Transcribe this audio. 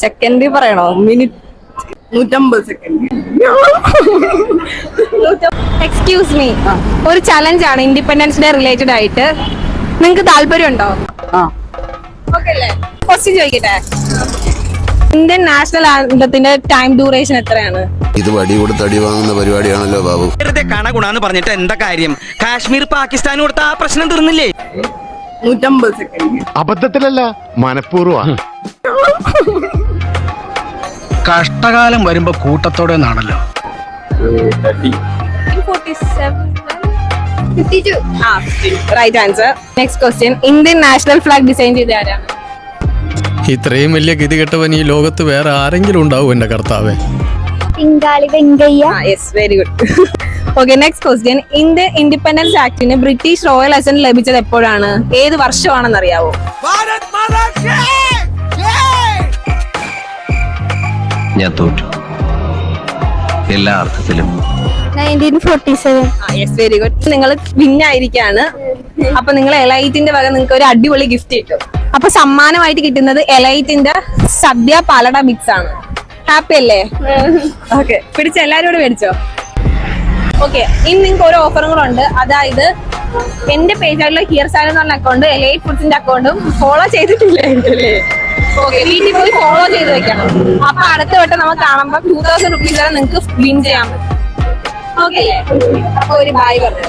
Second പറയണോ? Minute 150 second. Excuse me, ഒരു challenge ആണ് ഇൻഡിപെൻഡൻസ് ഡേ റിലേറ്റഡ് ആയിട്ട്. നിങ്ങൾക്ക് താല്പര്യമുണ്ടോ? ഓക്കെ അല്ലേ? ക്വസ്റ്റ്യൻ ചോദിക്കട്ടെ. ഇന്ത്യൻ നാഷണൽ ആന്തത്തിന്റെ ടൈം ഡ്യൂറേഷൻ എത്രയാണ്? ഇത് വടി കൊടുത്ത് അടി വാങ്ങുന്ന പരിപാടിയാണല്ലോ ബാബു. വെറുതെ കണഗുണാന്ന് പറഞ്ഞിട്ട് എന്താ കാര്യം? കാശ്മീർ പാകിസ്ഥാൻ കൊടുത്ത ആ പ്രശ്നം തീർന്നില്ലേ? 150 സെക്കൻഡ്. അബദ്ധത്തിലല്ല, മനഃപൂർവ്വം. കഷ്ടകാലം വരുമ്പോ കൂട്ടത്തോടെ നാണല്ലോ. 52. Right answer. Next question. Indian national flag design ചെയ്ത ആരാണ്? ഇത്രയും വലിയ ഗതികെട്ടവൻ ഈ ലോകത്ത് വേറെ ആരെങ്കിലും ഉണ്ടാവും എന്റെ കർത്താവേ? Pingali Venkayya. Yes, very good. Okay, next question. Indian independence ആക്ടിന് ബ്രിട്ടീഷ് റോയൽ അസന്റ് ലഭിച്ചത് എപ്പോഴാണ്? ഏത് വർഷമാണെന്ന് അറിയാവോ? ഞാൻ തോറ്റു എല്ലാ അർത്ഥത്തിലും. 1947. Yes, very good. നിങ്ങൾ വിന്നായിരിക്കാണ്. അപ്പൊ നിങ്ങൾ എലൈറ്റിന്റെ വക നിങ്ങൾക്ക് ഒരു അടിപൊളി ഗിഫ്റ്റ് കിട്ടും. അപ്പൊ സമ്മാനമായിട്ട് കിട്ടുന്നത് എലൈറ്റിന്റെ സദ്യ പാലട മിക്സ് ആണ്. ഹാപ്പി അല്ലേ? ഓക്കെ, പിടിച്ച എല്ലാരും കൂടെ മേടിച്ചോ. ഓക്കെ, ഇനി നിങ്ങൾക്ക് ഒരു ഓഫറും കൂടെ ഉണ്ട്. അതായത് എന്റെ പേജായിട്ടുള്ള ഹിയർ സാലൻ എന്ന് പറഞ്ഞ അക്കൗണ്ട് എലൈറ്റ് ഫുഡ്സിന്റെ അക്കൗണ്ടും ഫോളോ ചെയ്തിട്ടില്ലേ? ഓക്കെ, വീട്ടിൽ പോയി ഫോളോ ചെയ്ത് വെക്കണം. അപ്പൊ അടുത്ത വട്ടം നമുക്ക് കാണുമ്പോൾ 2000 rupees വരെ നിങ്ങൾക്ക് വിൻ ചെയ്യാൻ പറ്റും. ഓക്കെ, അപ്പൊ ഒരു ബൈ പറഞ്ഞു.